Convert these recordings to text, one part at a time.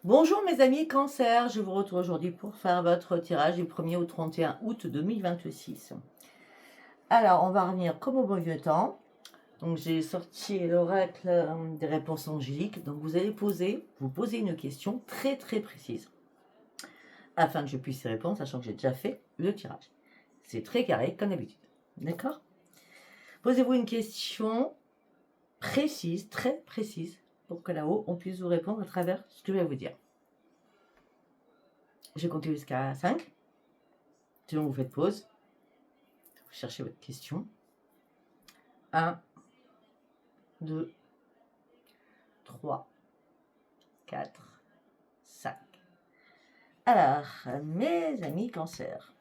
Bonjour mes amis Cancer, je vous retrouve aujourd'hui pour faire votre tirage du 1er au 31 août 2026. Alors, on va revenir comme au bon vieux temps. Donc, j'ai sorti l'oracle des réponses angéliques. Donc, vous allez vous poser une question très très précise afin que je puisse y répondre, sachant que j'ai déjà fait le tirage. C'est très carré comme d'habitude. D'accord? Posez-vous une question précise, très précise, pour que là-haut, on puisse vous répondre à travers ce que je vais vous dire. Je vais compter jusqu'à 5. Sinon, vous faites pause. Vous cherchez votre question. 1, 2, 3, 4, 5. Alors, mes amis Cancer,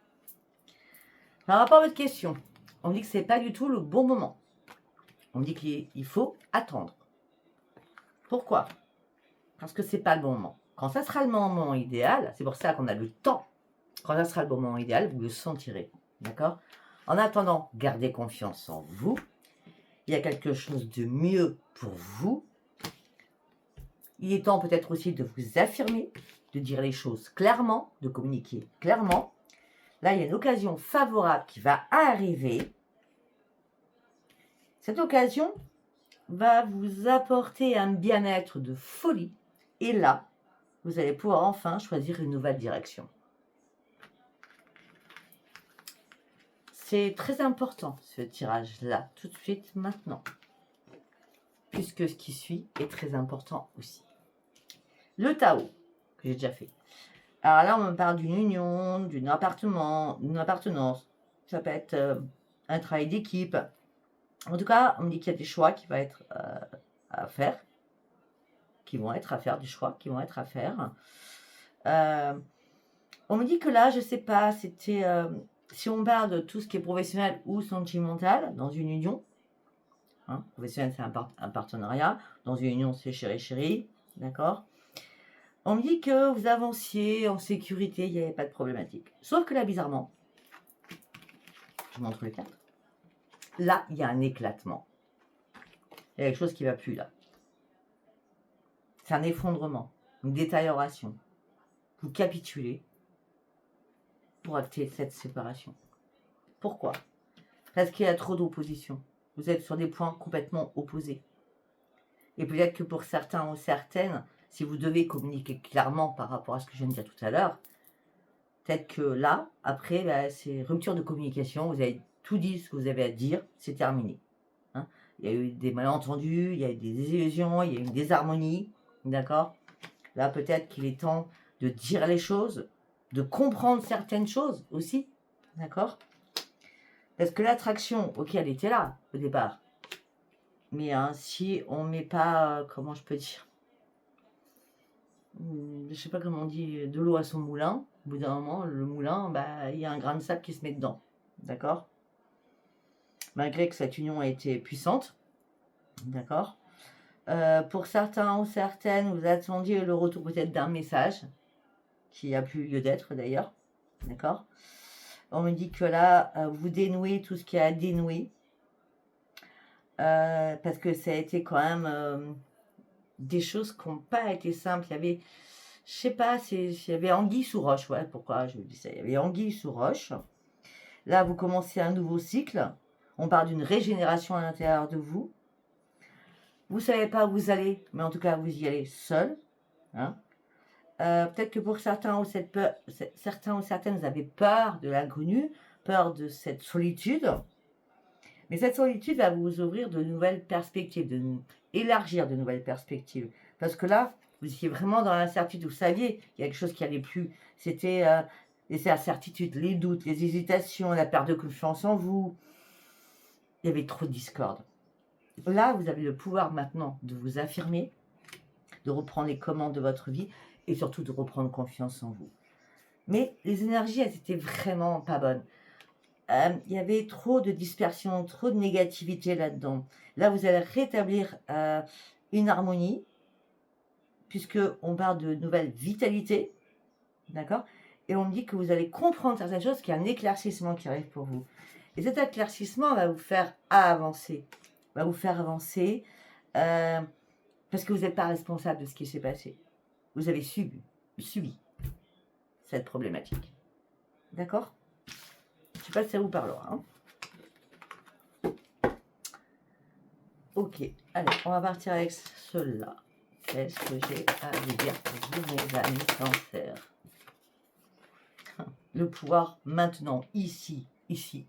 par rapport à votre question, on me dit que ce n'est pas du tout le bon moment. On me dit qu'il faut attendre. Pourquoi? Parce que ce n'est pas le bon moment. Quand ça sera le moment idéal, c'est pour ça qu'on a le temps. Quand ça sera le bon moment idéal, vous le sentirez. D'accord? En attendant, gardez confiance en vous. Il y a quelque chose de mieux pour vous. Il est temps peut-être aussi de vous affirmer, de dire les choses clairement, de communiquer clairement. Là, il y a une occasion favorable qui va arriver. Cette occasion va vous apporter un bien-être de folie. Et là, vous allez pouvoir enfin choisir une nouvelle direction. C'est très important, ce tirage-là, tout de suite, maintenant. Puisque ce qui suit est très important aussi. Le Tao, que j'ai déjà fait. Alors là, on me parle d'une union, d'une appartenance. Ça peut être un travail d'équipe. En tout cas, on me dit qu'il y a des choix qui vont être à faire. Des choix qui vont être à faire. On me dit que là, je ne sais pas, c'était... si on parle de tout ce qui est professionnel ou sentimental dans une union, hein, professionnel, c'est un partenariat. Dans une union, c'est chéri-chéri, d'accord? On me dit que vous avanciez en sécurité, il n'y avait pas de problématique. Sauf que là, bizarrement, je vous montre les cartes. Là, il y a un éclatement. Il y a quelque chose qui ne va plus là. C'est un effondrement, une détérioration. Vous capitulez pour acter cette séparation. Pourquoi? Parce qu'il y a trop d'opposition. Vous êtes sur des points complètement opposés. Et peut-être que pour certains ou certaines, si vous devez communiquer clairement par rapport à ce que je viens de dire tout à l'heure, peut-être que là, après, c'est rupture de communication, vous avez tout dit ce que vous avez à dire, c'est terminé. Hein, il y a eu des malentendus, il y a eu des désillusions, il y a eu une désharmonie, d'accord? Là, peut-être qu'il est temps de dire les choses, de comprendre certaines choses aussi, d'accord? Parce que l'attraction, ok, elle était là au départ. Mais si on ne met pas, comment je peux dire, je sais pas comment on dit, de l'eau à son moulin, au bout d'un moment, le moulin, il y a un grain de sable qui se met dedans. D'accord? Malgré que cette union a été puissante. D'accord? Pour certains ou certaines, vous attendiez le retour peut-être d'un message qui a plus lieu d'être d'ailleurs. D'accord? On me dit que là, vous dénouez tout ce qui a à dénouer. Parce que ça a été quand même des choses qui n'ont pas été simples. Il y avait, je sais pas, il y avait anguille sous roche. Ouais, pourquoi je vous dis ça? Il y avait anguille sous roche. Là, vous commencez un nouveau cycle. On parle d'une régénération à l'intérieur de vous. Vous ne savez pas où vous allez, mais en tout cas, vous y allez seul. Hein. Peut-être que pour certains ou certaines, vous avez peur de l'inconnu, peur de cette solitude. Mais cette solitude va vous ouvrir de nouvelles perspectives, élargir de nouvelles perspectives. Parce que là, vous étiez vraiment dans l'incertitude. Vous saviez qu'il y a quelque chose qui allait plus. C'était les incertitudes, les doutes, les hésitations, la perte de confiance en vous. Il y avait trop de discorde. Là, vous avez le pouvoir maintenant de vous affirmer, de reprendre les commandes de votre vie et surtout de reprendre confiance en vous. Mais les énergies, elles étaient vraiment pas bonnes. Il y avait trop de dispersion, trop de négativité là-dedans. Là, vous allez rétablir une harmonie, puisqu'on parle de nouvelle vitalité, d'accord? Et on me dit que vous allez comprendre certaines choses, qu'il y a un éclaircissement qui arrive pour vous. Et cet éclaircissement va vous faire avancer. Parce que vous n'êtes pas responsable de ce qui s'est passé. Vous avez subi cette problématique. D'accord? Je ne sais pas si ça vous parlera. Hein. Ok, allez, on va partir avec cela. Qu'est-ce que j'ai à vous dire pour vous, mes amis Cancer? Le pouvoir maintenant, ici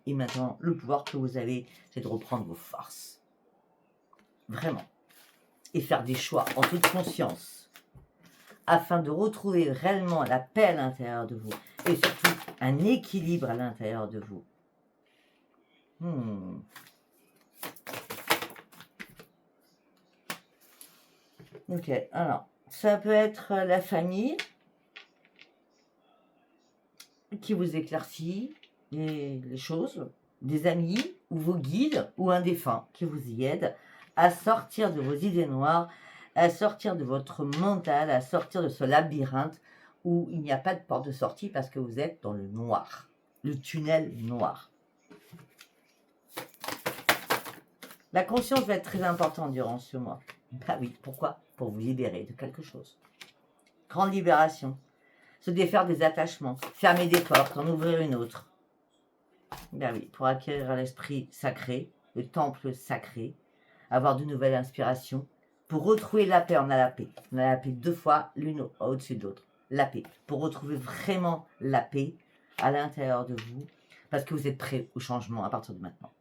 et maintenant, le pouvoir que vous avez, c'est de reprendre vos forces. Vraiment. Et faire des choix en toute conscience, afin de retrouver réellement la paix à l'intérieur de vous, et surtout un équilibre à l'intérieur de vous. Ok, alors, ça peut être la famille qui vous éclaircit les choses, des amis, ou vos guides, ou un défunt qui vous y aide à sortir de vos idées noires, à sortir de votre mental, à sortir de ce labyrinthe où il n'y a pas de porte de sortie parce que vous êtes dans le noir, le tunnel noir. La conscience va être très importante durant ce mois. Bah oui, pourquoi? Pour vous libérer de quelque chose. Grande libération. Se défaire des attachements. Fermer des portes, en ouvrir une autre. Ben oui, pour acquérir l'esprit sacré, le temple sacré, avoir de nouvelles inspirations. Pour retrouver la paix, on a la paix. On a la paix 2 fois, l'une au-dessus de l'autre. La paix. Pour retrouver vraiment la paix à l'intérieur de vous, parce que vous êtes prêt au changement à partir de maintenant.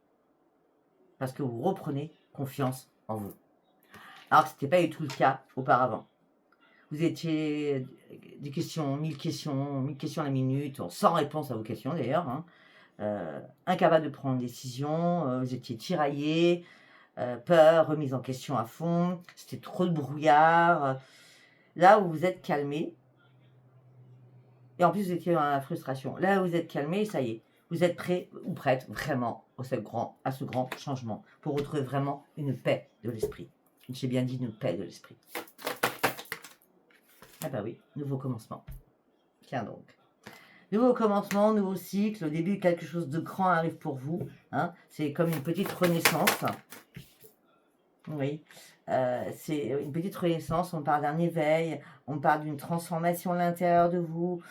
Parce que vous reprenez confiance en vous. Alors que ce n'était pas du tout le cas auparavant. Vous étiez des questions, 1000 questions à la minute, sans réponse à vos questions d'ailleurs. Hein. Incapable de prendre une décision, vous étiez tiraillé, peur, remise en question à fond, c'était trop de brouillard. Là où vous êtes calmé, et en plus vous étiez dans la frustration, là où vous êtes calmé, ça y est, vous êtes prêt ou prête vraiment à ce grand changement pour retrouver vraiment une paix de l'esprit. J'ai bien dit une paix de l'esprit. Ah bah oui, nouveau commencement. Tiens donc. Nouveau commencement, nouveau cycle, au début quelque chose de grand arrive pour vous. Hein. C'est comme une petite renaissance. Oui, c'est une petite renaissance, on parle d'un éveil, on parle d'une transformation à l'intérieur de vous.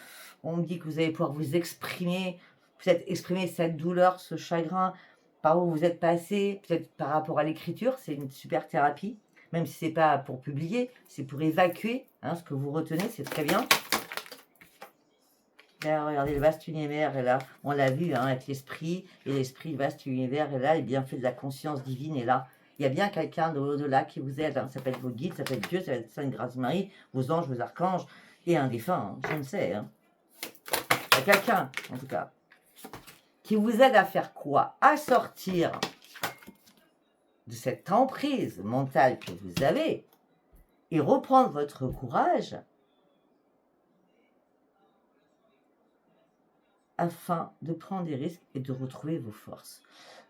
On me dit que vous allez pouvoir vous exprimer, peut-être exprimer cette douleur, ce chagrin, par où vous êtes passé, peut-être par rapport à l'écriture, c'est une super thérapie. Même si ce n'est pas pour publier, c'est pour évacuer hein, ce que vous retenez, c'est très bien. Là, regardez, le vaste univers est là. On l'a vu hein, avec l'esprit, et l'esprit, le vaste univers est là, les bienfaits de la conscience divine est là. Il y a bien quelqu'un de l'au-delà qui vous aide. Hein. Ça peut être vos guides, ça peut être Dieu, ça peut être Sainte Grâce Marie, vos anges, vos archanges, et un défunt, hein, je ne sais. Hein. Il y a quelqu'un, en tout cas, qui vous aide à faire quoi? À sortir de cette emprise mentale que vous avez et reprendre votre courage afin de prendre des risques et de retrouver vos forces.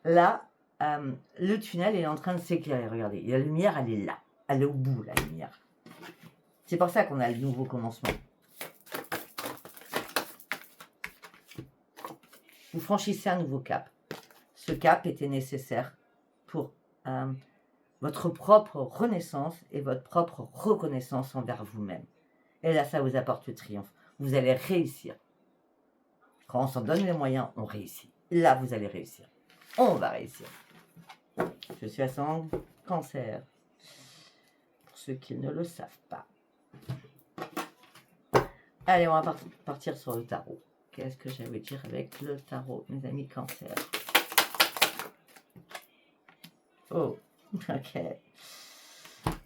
Là, le tunnel est en train de s'éclairer. Regardez, la lumière, elle est là. Elle est au bout, la lumière. C'est pour ça qu'on a le nouveau commencement. Vous franchissez un nouveau cap. Ce cap était nécessaire pour votre propre renaissance et votre propre reconnaissance envers vous-même. Et là, ça vous apporte le triomphe. Vous allez réussir. Quand on s'en donne les moyens, on réussit. Là, vous allez réussir. On va réussir. Je suis ascendant Cancer. Pour ceux qui ne le savent pas. Allez, on va partir sur le tarot. Qu'est-ce que j'allais dire avec le tarot, mes amis Cancer? Oh, ok.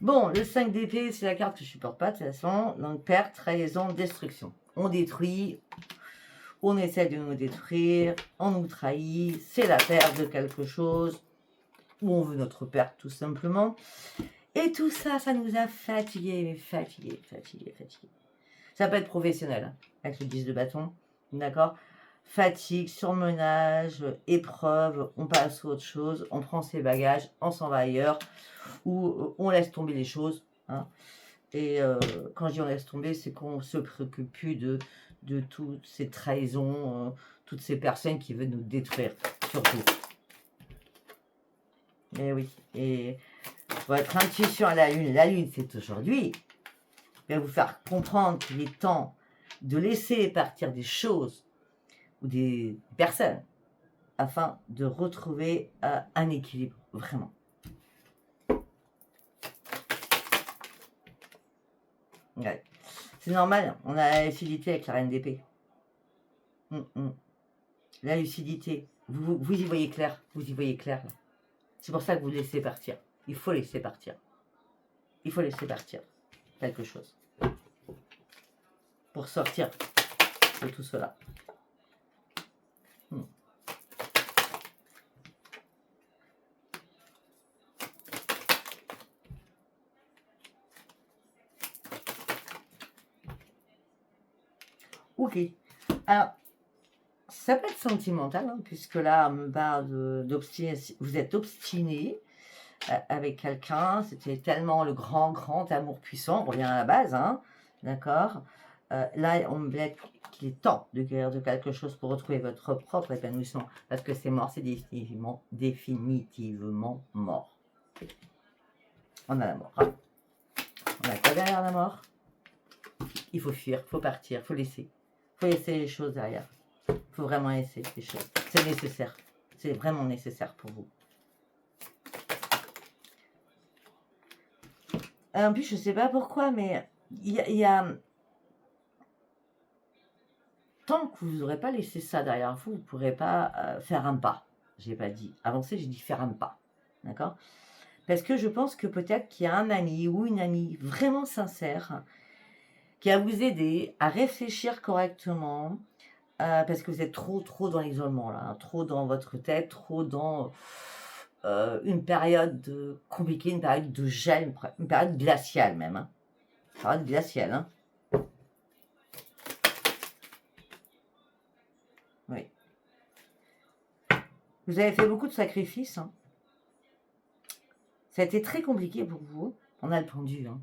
Bon, le 5 d'épée, c'est la carte que je ne supporte pas de toute façon. Donc, perte, trahison, destruction. On détruit, on essaie de nous détruire, on nous trahit, c'est la perte de quelque chose, ou on veut notre perte tout simplement. Et tout ça, ça nous a fatigués. Ça peut être professionnel, hein, avec le 10 de bâton, d'accord? Fatigue, surmenage, épreuve, on passe à autre chose, on prend ses bagages, on s'en va ailleurs, ou on laisse tomber les choses. Hein. Et quand je dis on laisse tomber, c'est qu'on ne se préoccupe plus de toutes ces trahisons, toutes ces personnes qui veulent nous détruire, surtout. Et oui, et votre intuition à la lune c'est aujourd'hui. va vous faire comprendre qu'il est temps de laisser partir des choses ou des personnes afin de retrouver un équilibre, vraiment. Ouais. C'est normal, on a la lucidité avec la reine d'épée. La lucidité, vous y voyez clair, vous y voyez clair. C'est pour ça que vous laissez partir. Il faut laisser partir. Il faut laisser partir quelque chose pour sortir de tout cela. Ok. Alors, ça peut être sentimental, hein, puisque là, on me parle d'obstination. Vous êtes obstiné avec quelqu'un. C'était tellement le grand amour puissant. On revient à la base, hein, d'accord. Là, on me dit qu'il est temps de guérir de quelque chose pour retrouver votre propre épanouissement. Parce que c'est mort, c'est définitivement mort. On a la mort. Hein. On a quoi derrière la mort? Il faut fuir, il faut partir, il faut laisser. Il faut laisser les choses derrière. Il faut vraiment laisser les choses. C'est nécessaire. C'est vraiment nécessaire pour vous. En plus, je ne sais pas pourquoi, mais il y a... Tant que vous n'aurez pas laissé ça derrière vous, vous ne pourrez pas faire un pas. Je n'ai pas dit avancer, j'ai dit faire un pas. D'accord? Parce que je pense que peut-être qu'il y a un ami ou une amie vraiment sincère qui va vous aider à réfléchir correctement, parce que vous êtes trop dans l'isolement, là, hein, trop dans votre tête, trop dans une période compliquée, une période de gel, une période glaciale même. Hein. Une période glaciale, hein. Oui. Vous avez fait beaucoup de sacrifices. Hein. Ça a été très compliqué pour vous. On a le pendu. Hein.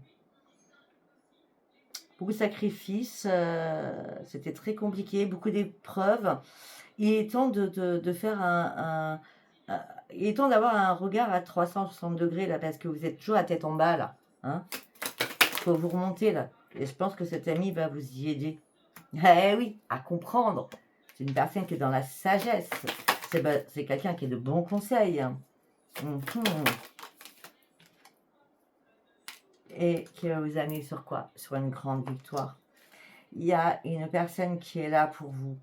Beaucoup de sacrifices. C'était très compliqué. Beaucoup d'épreuves. Il est temps de faire il est temps d'avoir un regard à 360 degrés, là, parce que vous êtes toujours à tête en bas, là. Hein. Faut vous remonter, là. Et je pense que cet ami va vous y aider. Eh oui, à comprendre. C'est une personne qui est dans la sagesse. C'est quelqu'un qui est de bons conseils. Et qui va vous amener sur quoi? Sur une grande victoire. Il y a une personne qui est là pour vous.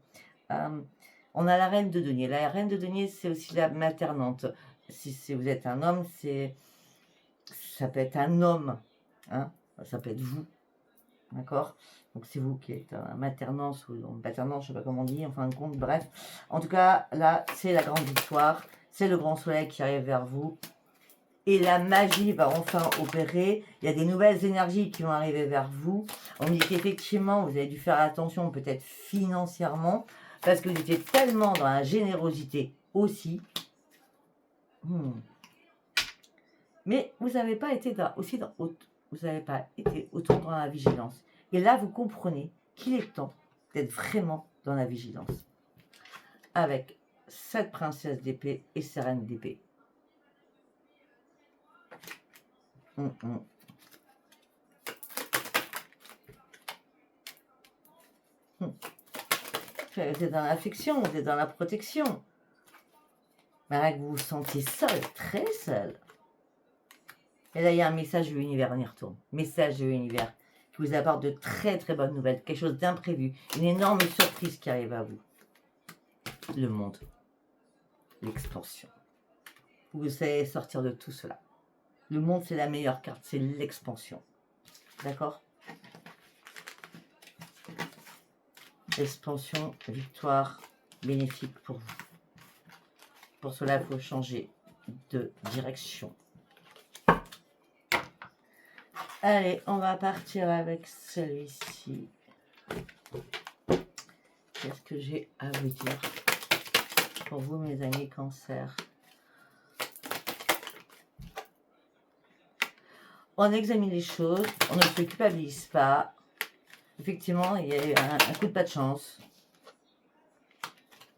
On a la reine de denier. La reine de denier, c'est aussi la maternante. Si vous êtes un homme, ça peut être un homme. Hein, ça peut être vous. D'accord? Donc c'est vous qui êtes un maternance ou un paternance, je ne sais pas comment on dit, en fin de compte, bref. En tout cas, là, c'est la grande victoire. C'est le grand soleil qui arrive vers vous. Et la magie va enfin opérer. Il y a des nouvelles énergies qui vont arriver vers vous. On dit qu'effectivement, vous avez dû faire attention, peut-être financièrement, parce que vous étiez tellement dans la générosité aussi. Mais vous n'avez pas été vous n'avez pas été autant dans la vigilance. Et là, vous comprenez qu'il est temps d'être vraiment dans la vigilance. Avec cette princesse d'épée et ces reines d'épée. Vous êtes dans l'affection, vous êtes dans la protection. Mais vous vous sentiez seul, très seul. Et là, il y a un message de l'univers, on y retourne. Message de l'univers qui vous apporte de très bonnes nouvelles, quelque chose d'imprévu, une énorme surprise qui arrive à vous. Le monde, l'expansion. Vous savez sortir de tout cela. Le monde, c'est la meilleure carte, c'est l'expansion. D'accord? Expansion, victoire, bénéfique pour vous. Pour cela, il faut changer de direction. Allez, on va partir avec celui-ci. Qu'est-ce que j'ai à vous dire pour vous, mes amis cancer? On examine les choses, on ne se culpabilise pas. Effectivement, il y a eu un coup de pas de chance.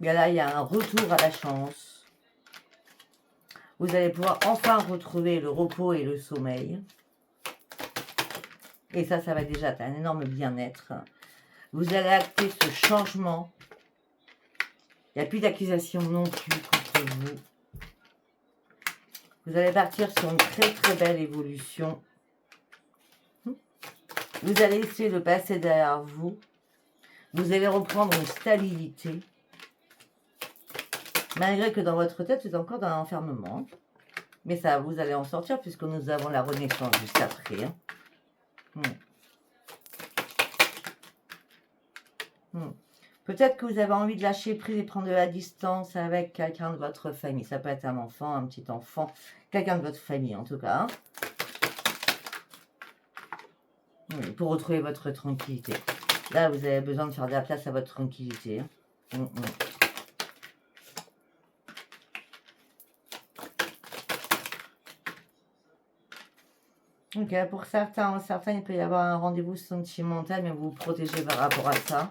Mais là, il y a un retour à la chance. Vous allez pouvoir enfin retrouver le repos et le sommeil. Et ça va déjà être un énorme bien-être. Vous allez acter ce changement. Il n'y a plus d'accusation non plus contre vous. Vous allez partir sur une très très belle évolution. Vous allez essayer de passer derrière vous. Vous allez reprendre une stabilité. Malgré que dans votre tête, vous êtes encore dans l'enfermement. Mais ça, vous allez en sortir puisque nous avons la renaissance juste après. Peut-être que vous avez envie de lâcher prise et prendre de la distance avec quelqu'un de votre famille. Ça peut être un enfant, un petit enfant, quelqu'un de votre famille en tout cas. Pour retrouver votre tranquillité. Là, vous avez besoin de faire de la place à votre tranquillité. Ok, pour certains, il peut y avoir un rendez-vous sentimental, mais vous vous protégez par rapport à ça.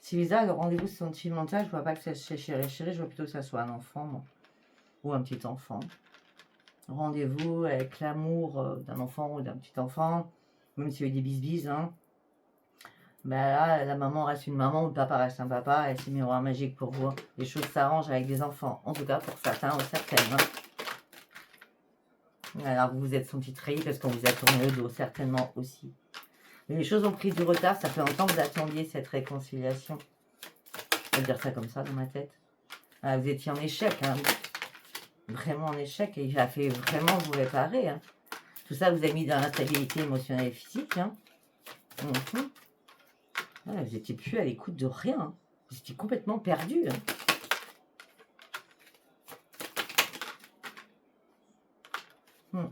C'est bizarre, le rendez-vous sentimental, je vois pas que c'est chez chéri, je vois plutôt que ça soit un enfant, moi. Ou un petit enfant. Rendez-vous avec l'amour d'un enfant ou d'un petit enfant, même s'il y a eu des bisbises, hein. Ben là, la maman reste une maman, ou le papa reste un papa, et c'est miroir magique pour vous. Les choses s'arrangent avec des enfants, en tout cas pour certains ou certaines. Alors vous vous êtes senti trahi parce qu'on vous a tourné le dos, certainement aussi. Mais les choses ont pris du retard, ça fait longtemps que vous attendiez cette réconciliation. Je vais dire ça comme ça dans ma tête. Ah, vous étiez en échec, hein. Vraiment en échec, et il a fait vraiment vous réparer. Hein. Tout ça vous a mis dans l'instabilité émotionnelle et physique. Hein. Voilà, vous n'étiez plus à l'écoute de rien. Hein. Vous étiez complètement perdu. Hein.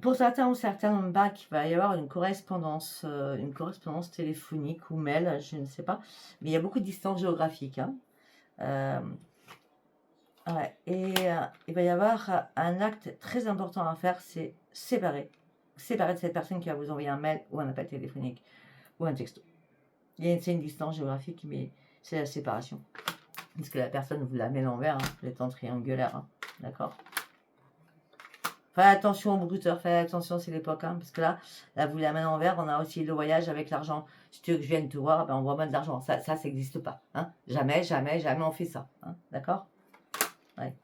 Pour certains ou certaines bacs, il va y avoir une correspondance téléphonique ou mail, je ne sais pas. Mais il y a beaucoup de distance géographique. Hein. Ouais. Et il va y avoir un acte très important à faire, c'est séparer de cette personne qui va vous envoyer un mail ou un appel téléphonique ou un texto. C'est une distance géographique, mais c'est la séparation. Parce que la personne vous la met l'envers, hein, vous êtes en triangulaire, hein, d'accord. Faites attention aux brouteurs, faites attention, c'est l'époque, hein, parce que là, vous la main l'envers, on a aussi le voyage avec l'argent. Si tu veux que je vienne te voir, ben, on voit mal d'argent. Ça n'existe pas. Hein. Jamais, jamais, jamais on fait ça. Hein, d'accord. Ouais.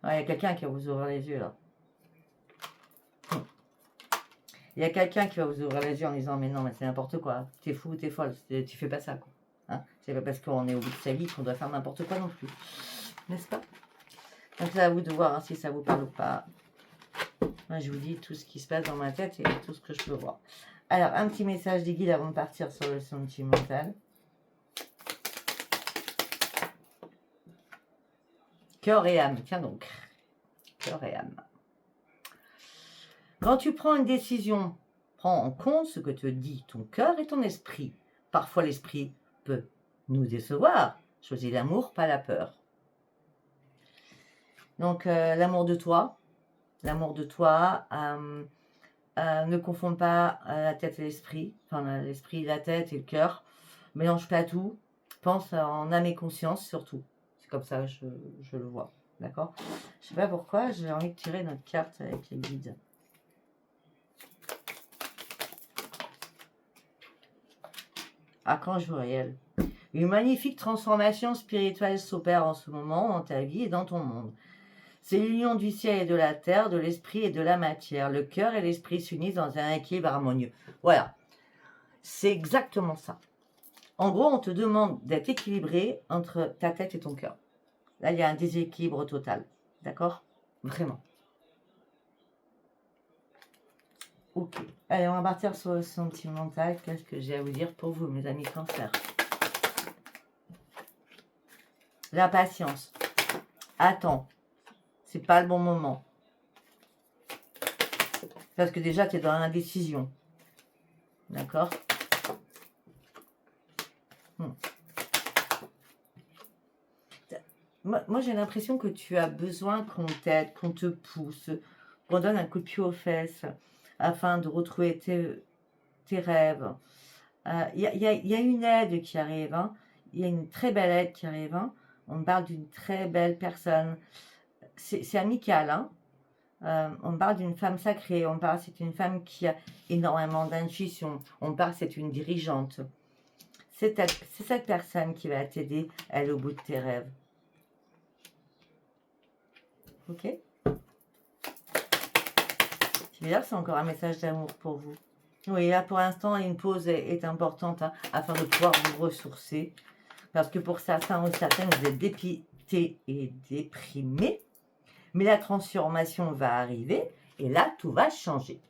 Il y a quelqu'un qui va vous ouvrir les yeux, là. Il y a quelqu'un qui va vous ouvrir les yeux en disant, mais non, mais c'est n'importe quoi. T'es fou, t'es folle, tu fais pas ça, quoi. Hein, c'est pas parce qu'on est au bout de sa vie qu'on doit faire n'importe quoi non plus. N'est-ce pas? Donc c'est à vous de voir hein, si ça vous parle ou pas. Moi, je vous dis tout ce qui se passe dans ma tête et tout ce que je peux voir. Alors, un petit message des guides avant de partir sur le sentimental. Cœur et âme, tiens donc. Cœur et âme. Quand tu prends une décision, prends en compte ce que te dit ton cœur et ton esprit. Parfois, l'esprit peut nous décevoir. Choisis l'amour, pas la peur. Donc, l'amour de toi. L'amour de toi. Ne confonde pas la tête et l'esprit. Enfin, l'esprit, la tête et le cœur. Mélange pas tout. Pense en âme et conscience, surtout. C'est comme ça que je le vois. D'accord? Je sais pas pourquoi, j'ai envie de tirer notre carte avec les guides. Archange Uriel. Une magnifique transformation spirituelle s'opère en ce moment dans ta vie et dans ton monde. C'est l'union du ciel et de la terre, de l'esprit et de la matière. Le cœur et l'esprit s'unissent dans un équilibre harmonieux. Voilà. C'est exactement ça. En gros, on te demande d'être équilibré entre ta tête et ton cœur. Là, il y a un déséquilibre total. D'accord? Vraiment. Ok. Allez, on va partir sur le sentimental. Qu'est-ce que j'ai à vous dire pour vous, mes amis Cancer? La patience. Attends. C'est pas le bon moment. Parce que déjà, tu es dans l'indécision. D'accord? Moi, j'ai l'impression que tu as besoin qu'on t'aide, qu'on te pousse, qu'on donne un coup de pied aux fesses afin de retrouver tes rêves. Il y a une aide qui arrive. Hein. il y a une très belle aide qui arrive. Hein. On me parle d'une très belle personne. C'est amical. Hein. On parle d'une femme sacrée. On parle c'est une femme qui a énormément d'intuition. On parle c'est une dirigeante. C'est cette personne qui va t'aider à aller au bout de tes rêves. Ok? D'ailleurs, c'est encore un message d'amour pour vous. Oui, là pour l'instant, une pause est importante hein, afin de pouvoir vous ressourcer. Parce que pour certains ou certaines, vous êtes dépité et déprimé. Mais la transformation va arriver et là, tout va changer.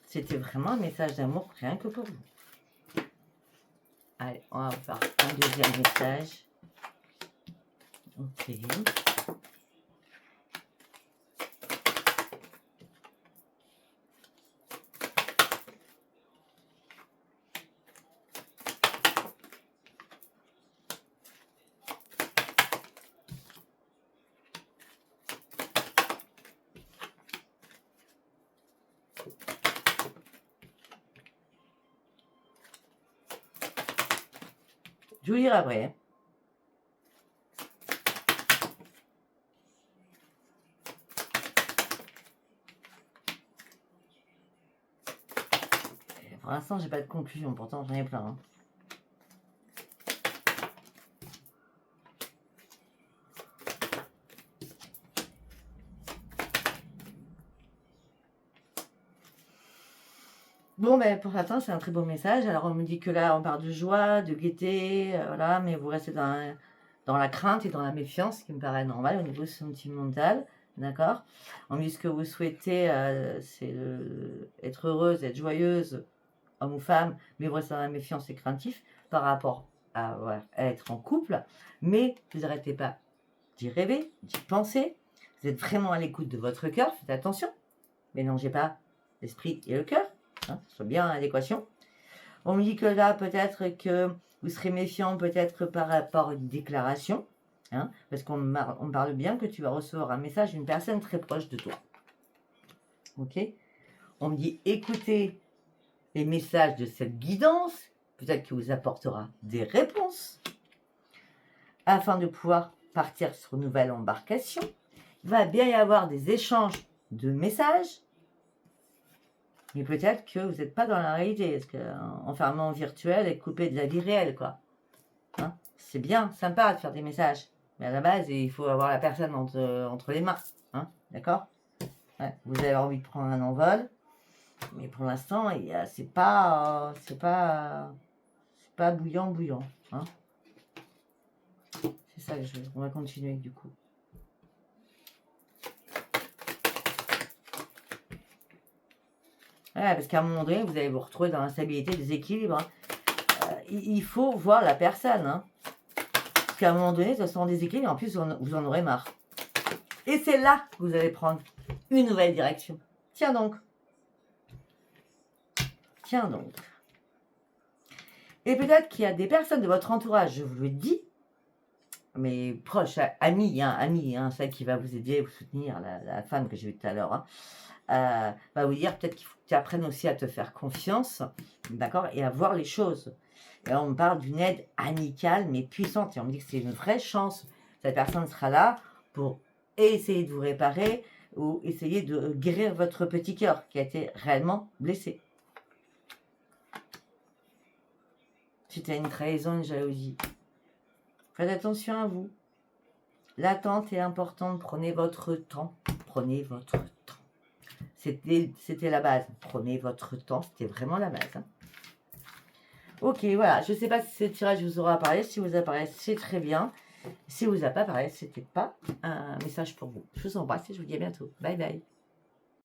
C'était vraiment un message d'amour rien que pour vous. Allez, on va faire un deuxième message. Ok. Je vous dirai après. Pour l'instant, j'ai pas de conclusion, pourtant j'en ai plein. Hein. Bon, ben pour certains, c'est un très beau message. Alors, on me dit que là, on parle de joie, de gaieté, voilà, mais vous restez dans la crainte et dans la méfiance, ce qui me paraît normal au niveau sentimental, d'accord? On me dit ce que vous souhaitez, c'est être heureuse, être joyeuse, homme ou femme, mais vous restez dans la méfiance et craintif par rapport à être en couple, mais vous n'arrêtez pas d'y rêver, d'y penser, vous êtes vraiment à l'écoute de votre cœur, faites attention, mélangez pas l'esprit et le cœur, hein, soit bien en adéquation. On me dit que là, peut-être que vous serez méfiant, peut-être par rapport à une déclaration, hein, parce qu'on parle bien que tu vas recevoir un message d'une personne très proche de toi. Ok? On me dit écoutez les messages de cette guidance, peut-être qu'il vous apportera des réponses, afin de pouvoir partir sur une nouvelle embarcation. Il va bien y avoir des échanges de messages, mais peut-être que vous n'êtes pas dans la réalité, parce qu'enfermement virtuel et coupé de la vie réelle, quoi. Hein, c'est bien, sympa de faire des messages, mais à la base, il faut avoir la personne entre les mains, hein, d'accord? Ouais, vous avez envie de prendre un envol, mais pour l'instant, c'est pas bouillant, hein. C'est ça que on va continuer du coup. Ouais, parce qu'à un moment donné, vous allez vous retrouver dans l'instabilité, des équilibres. Hein. Il faut voir la personne. Hein. Parce qu'à un moment donné, ça sera en déséquilibre, en plus, vous en aurez marre. Et c'est là que vous allez prendre une nouvelle direction. Tiens donc. Tiens donc. Et peut-être qu'il y a des personnes de votre entourage, je vous le dis, mes proches, amis, celle qui va vous aider, vous soutenir, la femme que j'ai vue tout à l'heure, hein, va vous dire peut-être qu'il faut que tu apprennes aussi à te faire confiance, d'accord, et à voir les choses. Et là, on me parle d'une aide amicale, mais puissante, et on me dit que c'est une vraie chance. Cette personne sera là pour essayer de vous réparer ou essayer de guérir votre petit cœur qui a été réellement blessé. Suite à une trahison, une jalousie. Faites attention à vous. L'attente est importante. Prenez votre temps. Prenez votre temps. C'était la base. Prenez votre temps. C'était vraiment la base. Hein. Ok, voilà. Je ne sais pas si ce tirage vous aura parlé. Si vous a parlé, c'est très bien. Si vous a pas parlé, c'était pas un message pour vous. Je vous embrasse et je vous dis à bientôt. Bye bye.